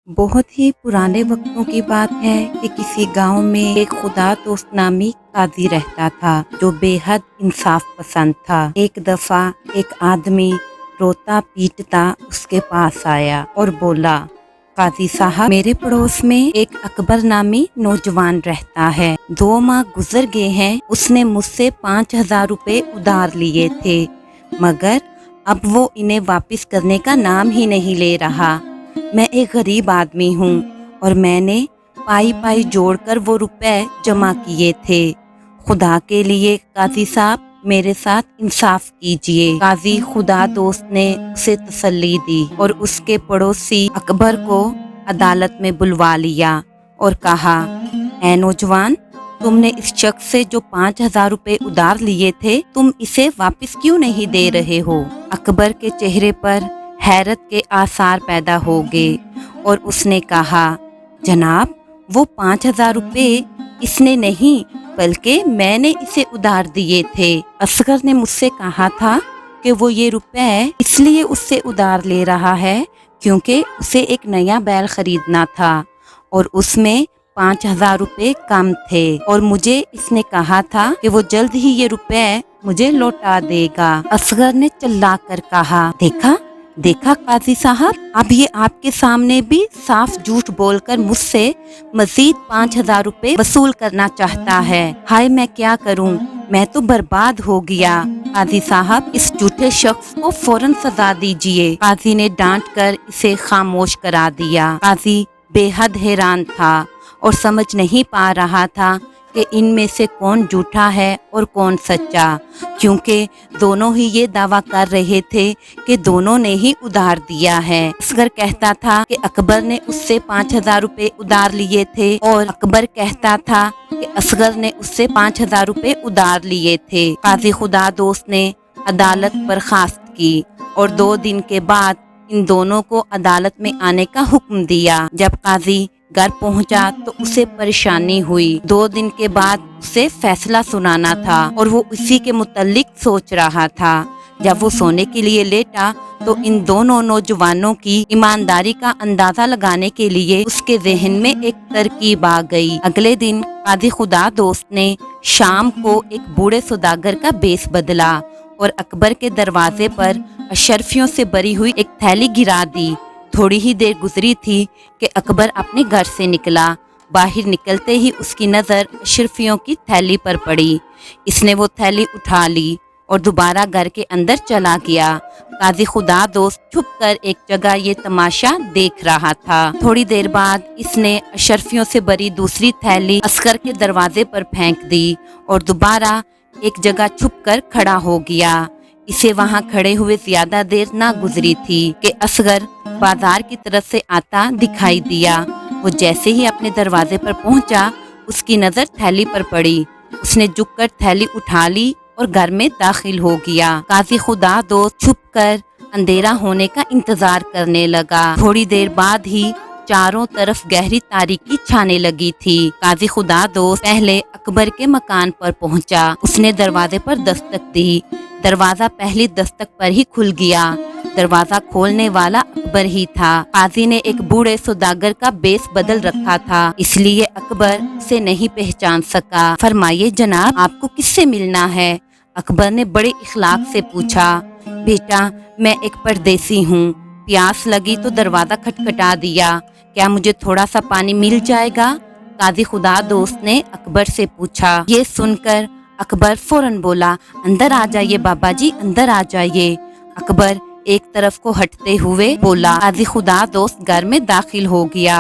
बहुत ही पुराने वक्तों की बात है कि किसी गांव में एक खुदा दोस्त नामी काजी रहता था जो बेहद इंसाफ पसंद था। एक दफा एक आदमी रोता पीटता उसके पास आया और बोला, काजी साहब, मेरे पड़ोस में एक अकबर नामी नौजवान रहता है। 2 माह गुजर गए हैं, उसने मुझसे 5,000 रुपए उधार लिए थे, मगर अब वो इन्हें वापस करने का नाम ही नहीं ले रहा। मैं एक गरीब आदमी हूँ और मैंने पाई पाई जोड़कर वो रुपए जमा किए थे। खुदा के लिए काजी साहब, मेरे साथ इंसाफ कीजिए। काजी खुदा दोस्त ने उसे तसल्ली दी और उसके पड़ोसी अकबर को अदालत में बुलवा लिया और कहा, ऐ नौजवान, तुमने इस शख्स से जो 5,000 रुपए उधार लिए थे, तुम इसे वापस क्यों नहीं दे रहे हो? अकबर के चेहरे पर हैरत के आसार पैदा हो गए और उसने कहा, जनाब, वो 5,000 रुपए इसने नहीं बल्कि मैंने इसे उधार दिए थे। असगर ने मुझसे कहा था कि वो ये रुपए इसलिए उससे उधार ले रहा है क्योंकि उसे एक नया बैल खरीदना था और उसमें 5,000 रुपए कम थे और मुझे इसने कहा था कि वो जल्द ही ये रुपए मुझे लौटा देगा। असगर ने चिल्लाकर कहा, देखा देखा काजी साहब, अब ये आपके सामने भी साफ झूठ बोलकर मुझसे मजीद 5,000 रुपए वसूल करना चाहता है। हाय, मैं क्या करूं? मैं तो बर्बाद हो गया। काजी साहब, इस झूठे शख्स को फौरन सजा दीजिए। काजी ने डांट कर इसे खामोश करा दिया। काजी बेहद हैरान था और समझ नहीं पा रहा था कि इनमें से कौन झूठा है और कौन सच्चा, क्योंकि दोनों ही ये दावा कर रहे थे कि दोनों ने ही उधार दिया है। असगर कहता था कि अकबर ने उससे 5,000 रुपए उधार लिए थे और अकबर कहता था कि असगर ने उससे 5,000 रुपए उधार लिए थे। काजी खुदा दोस्त ने अदालत बर्खास्त की और 2 दिन के बाद इन दोनों को अदालत में आने का हुक्म दिया। जब काजी घर पहुंचा तो उसे परेशानी हुई। 2 दिन के बाद उसे फैसला सुनाना था और वो इसी के मुतालिक सोच रहा था। जब वो सोने के लिए लेटा तो इन दोनों नौजवानों की ईमानदारी का अंदाजा लगाने के लिए उसके जहन में एक तरकीब आ गई। अगले दिन काजी खुदा दोस्त ने शाम को एक बूढ़े सौदागर का भेस बदला और अकबर के दरवाजे पर अशरफियों से भरी हुई एक थैली गिरा दी। थोड़ी ही देर गुजरी थी कि अकबर अपने घर से निकला। बाहर निकलते ही उसकी नज़र अशरफियों की थैली पर पड़ी। इसने वो थैली उठा ली और दोबारा घर के अंदर चला गया। काजी खुदा दोस्त छुपकर एक जगह ये तमाशा देख रहा था। थोड़ी देर बाद इसने अशरफियों से भरी दूसरी थैली असगर के दरवाजे पर फेंक दी और दोबारा एक जगह छुपकर खड़ा हो गया। इसे वहां खड़े हुए ज्यादा देर ना गुजरी थी कि असगर बाजार की तरफ से आता दिखाई दिया। वो जैसे ही अपने दरवाजे पर पहुंचा, उसकी नजर थैली पर पड़ी। उसने झुककर थैली उठा ली और घर में दाखिल हो गया। काजी खुदा दोस्त छुपकर अंधेरा होने का इंतजार करने लगा। थोड़ी देर बाद ही चारों तरफ गहरी तारीकी छाने लगी थी। काजी खुदा दोस्त पहले अकबर के मकान पर पहुंचा। उसने दरवाजे पर दस्तक दी। दरवाजा पहली दस्तक पर ही खुल गया। दरवाजा खोलने वाला अकबर ही था। काजी ने एक बूढ़े सौदागर का भेस बदल रखा था, इसलिए अकबर उसे नहीं पहचान सका। फरमाइए जनाब, आपको किससे मिलना है? अकबर ने बड़े इखलाक से पूछा। बेटा, मैं एक परदेसी हूँ, प्यास लगी तो दरवाजा खटखटा दिया, क्या मुझे थोड़ा सा पानी मिल जाएगा? काजी खुदा दोस्त ने अकबर से पूछा। ये सुनकर अकबर फौरन बोला, अंदर आ जाइए बाबा जी, अंदर आ जाइए। अकबर एक तरफ को हटते हुए बोला। काजी खुदा दोस्त घर में दाखिल हो गया।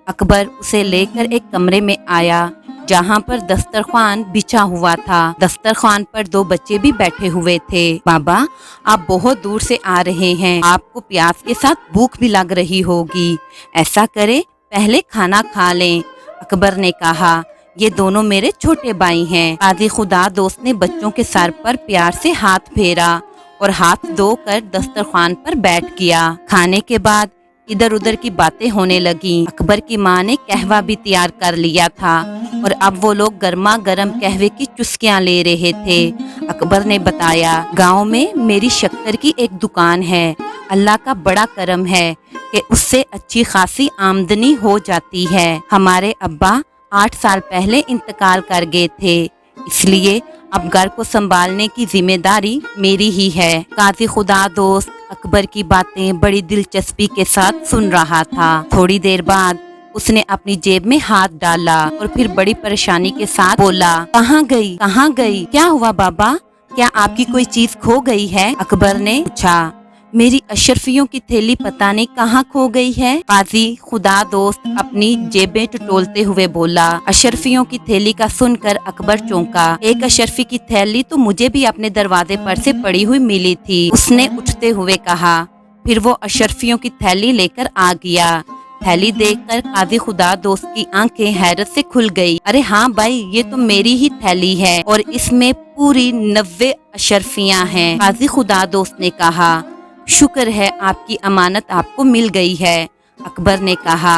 अकबर उसे लेकर एक कमरे में आया जहाँ पर दस्तरखान बिछा हुआ था। दस्तरखान पर 2 बच्चे भी बैठे हुए थे। बाबा, आप बहुत दूर से आ रहे हैं, आपको प्यास के साथ भूख भी लग रही होगी। ऐसा करें, पहले खाना खा लें। अकबर ने कहा, ये दोनों मेरे छोटे भाई हैं। काजी खुदा दोस्त ने बच्चों के सर पर प्यार से हाथ फेरा और हाथ धोकर दस्तरखान पर बैठ गया। खाने के बाद इधर उधर की बातें होने लगी। अकबर की माँ ने कहवा भी तैयार कर लिया था और अब वो लोग गर्मा गर्म कहवे की चुस्कियां ले रहे थे। अकबर ने बताया, गांव में मेरी शक्कर की एक दुकान है। अल्लाह का बड़ा करम है, कि उससे अच्छी खासी आमदनी हो जाती है। हमारे अब्बा 8 साल पहले इंतकाल कर गए थे, इसलिए अब घर को संभालने की जिम्मेदारी मेरी ही है। काजी खुदा दोस्त अकबर की बातें बड़ी दिलचस्पी के साथ सुन रहा था। थोड़ी देर बाद उसने अपनी जेब में हाथ डाला और फिर बड़ी परेशानी के साथ बोला, कहाँ गई, कहाँ गई? क्या हुआ बाबा, क्या आपकी कोई चीज खो गई है? अकबर ने पूछा। मेरी अशरफियों की थैली पता नहीं कहाँ खो गई है। काजी खुदा दोस्त अपनी जेबें टटोलते हुए बोला। अशरफियों की थैली का सुनकर अकबर चौंका। एक अशरफी की थैली तो मुझे भी अपने दरवाजे पर से पड़ी हुई मिली थी, उसने उठते हुए कहा। फिर वो अशरफियों की थैली लेकर आ गया। थैली देखकर काजी खुदा दोस्त की आंखें हैरत से खुल गई। अरे हाँ भाई, ये तो मेरी ही थैली है और इसमें पूरी 90 अशरफियां हैं। काजी खुदा दोस्त ने कहा, शुक्र है आपकी अमानत आपको मिल गई है, अकबर ने कहा।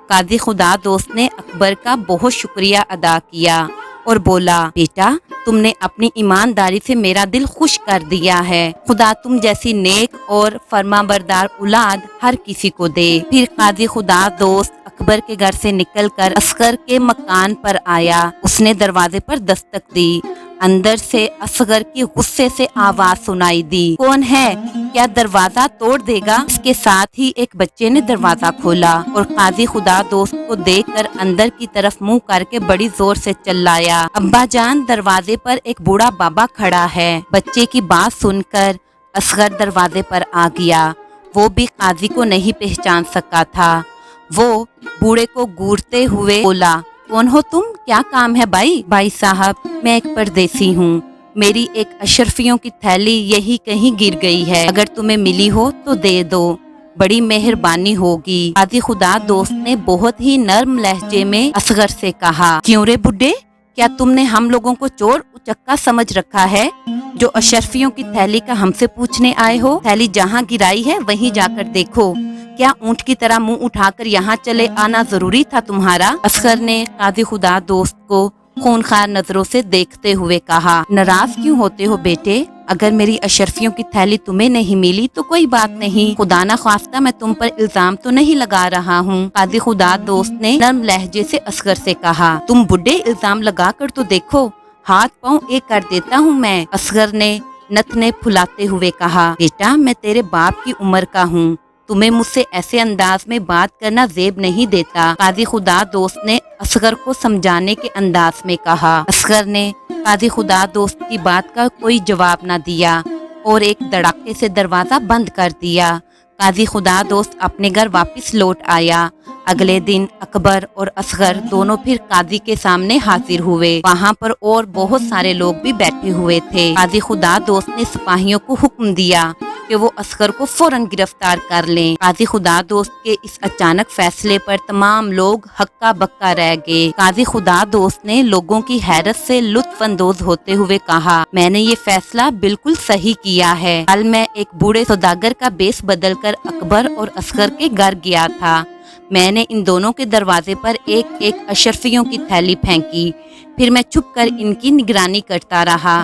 काजी खुदा दोस्त ने अकबर का बहुत शुक्रिया अदा किया और बोला, बेटा तुमने अपनी ईमानदारी से मेरा दिल खुश कर दिया है। खुदा तुम जैसी नेक और फरमाबरदार औलाद हर किसी को दे। फिर काजी खुदा दोस्त अकबर के घर से निकलकर असगर के मकान पर आया। उसने दरवाजे पर दस्तक दी। अंदर से असगर की गुस्से से आवाज सुनाई दी, कौन है, क्या दरवाजा तोड़ देगा? इसके साथ ही एक बच्चे ने दरवाजा खोला और काजी खुदा दोस्त को देखकर अंदर की तरफ मुंह करके बड़ी जोर से चिल्लाया, अब्बा जान, दरवाजे पर एक बूढ़ा बाबा खड़ा है। बच्चे की बात सुनकर असगर दरवाजे पर आ गया। वो भी काजी को नहीं पहचान सका था। वो बूढ़े को घूरते हुए बोला, कौन हो तुम, क्या काम है भाई? भाई साहब, मैं एक परदेसी हूँ, मेरी एक अशरफियों की थैली यही कहीं गिर गई है, अगर तुम्हें मिली हो तो दे दो, बड़ी मेहरबानी होगी। काजी खुदा दोस्त ने बहुत ही नर्म लहजे में असगर से कहा, क्यों रे बुड्ढे, क्या तुमने हम लोगों को चोर उचक्का समझ रखा है जो अशरफियों की थैली का हमसे पूछने आए हो? थैली जहाँ गिराई है वहीं जाकर देखो। क्या ऊंट की तरह मुंह उठाकर यहाँ चले आना जरूरी था तुम्हारा? असगर ने काजी खुदा दोस्त को खूनखार नजरों से देखते हुए कहा, नाराज क्यों होते हो बेटे? अगर मेरी अशरफियों की थैली तुम्हें नहीं मिली तो कोई बात नहीं, खुदा ना ख्वास्ता मैं तुम पर इल्जाम तो नहीं लगा रहा हूँ। काजी खुदा दोस्त ने नर्म लहजे से असगर से कहा, तुम बुड्ढे इल्जाम लगा कर तो देखो, हाथ पाँव एक कर देता हूँ मैं। असगर ने नथने फुलाते हुए कहा, बेटा मैं तेरे बाप की उम्र का हूँ, तुम्हें मुझसे ऐसे अंदाज में बात करना जेब नहीं देता। काजी खुदा दोस्त ने असगर को समझाने के अंदाज में कहा। असगर ने काजी खुदा दोस्त की बात का कोई जवाब न दिया और एक धड़ाके से दरवाजा बंद कर दिया। काजी खुदा दोस्त अपने घर वापस लौट आया। अगले दिन अकबर और असगर दोनों फिर काजी के सामने हाजिर हुए। वहाँ पर और बहुत सारे लोग भी बैठे हुए थे। काजी खुदा दोस्त ने सिपाहियों को हुक्म दिया कि वो असगर को फौरन गिरफ्तार कर लें। काजी खुदा दोस्त के इस अचानक फैसले पर तमाम लोग हक्का बक्का रह गए। काजी खुदा दोस्त ने लोगों की हैरत से लुत्फ अंदोज होते हुए कहा, मैंने ये फैसला बिल्कुल सही किया है। कल मैं एक बूढ़े सौदागर का बेस बदलकर अकबर और असगर के घर गया था। मैंने इन दोनों के दरवाजे पर एक एक अशरफियों की थैली फेंकी, फिर मैं छुपकर इनकी निगरानी करता रहा।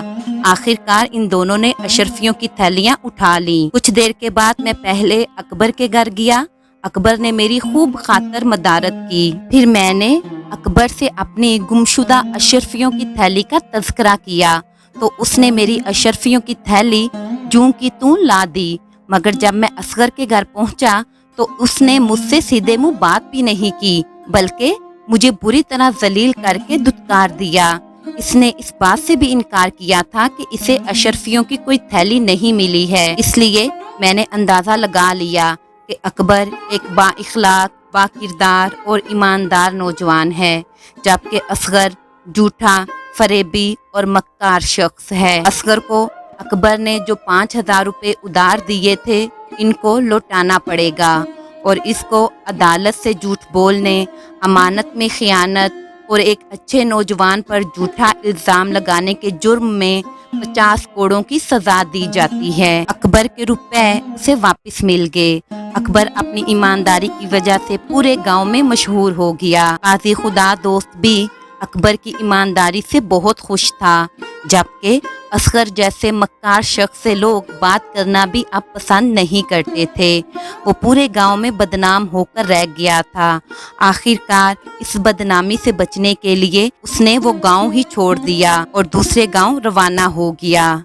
आखिरकार इन दोनों ने अशरफियों की थैलियां उठा ली। कुछ देर के बाद मैं पहले अकबर के घर गया। अकबर ने मेरी खूब खातर मदारत की। फिर मैंने अकबर से अपनी गुमशुदा अशरफियों की थैली का तज़किरा किया तो उसने मेरी अशरफियों की थैली जूं की तूं ला दी। मगर जब मैं असगर के घर पहुंचा तो उसने मुझसे सीधे मुंह बात भी नहीं की, बल्कि मुझे बुरी तरह जलील करके धुतकार दिया। इसने इस बात से भी इनकार किया था कि इसे अशरफियों की कोई थैली नहीं मिली है। इसलिए मैंने अंदाजा लगा लिया कि अकबर एक बाइखलाक, बाकिरदार और ईमानदार नौजवान है, जबकि असगर झूठा, फरेबी और मक्कार शख्स है। असगर को अकबर ने जो 5,000 रुपये उधार दिए थे, इनको लौटाना पड़ेगा और इसको अदालत से झूठ बोलने, अमानत में खियानत और एक अच्छे नौजवान पर झूठा इल्जाम लगाने के जुर्म में 50 कोड़ों की सजा दी जाती है। अकबर के रुपए उसे वापस मिल गए। अकबर अपनी ईमानदारी की वजह से पूरे गांव में मशहूर हो गया। काजी खुदा दोस्त भी अकबर की ईमानदारी से बहुत खुश था, जबकि असगर जैसे मक्कार शख्स से लोग बात करना भी अब पसंद नहीं करते थे। वो पूरे गांव में बदनाम होकर रह गया था। आखिरकार इस बदनामी से बचने के लिए उसने वो गांव ही छोड़ दिया और दूसरे गांव रवाना हो गया।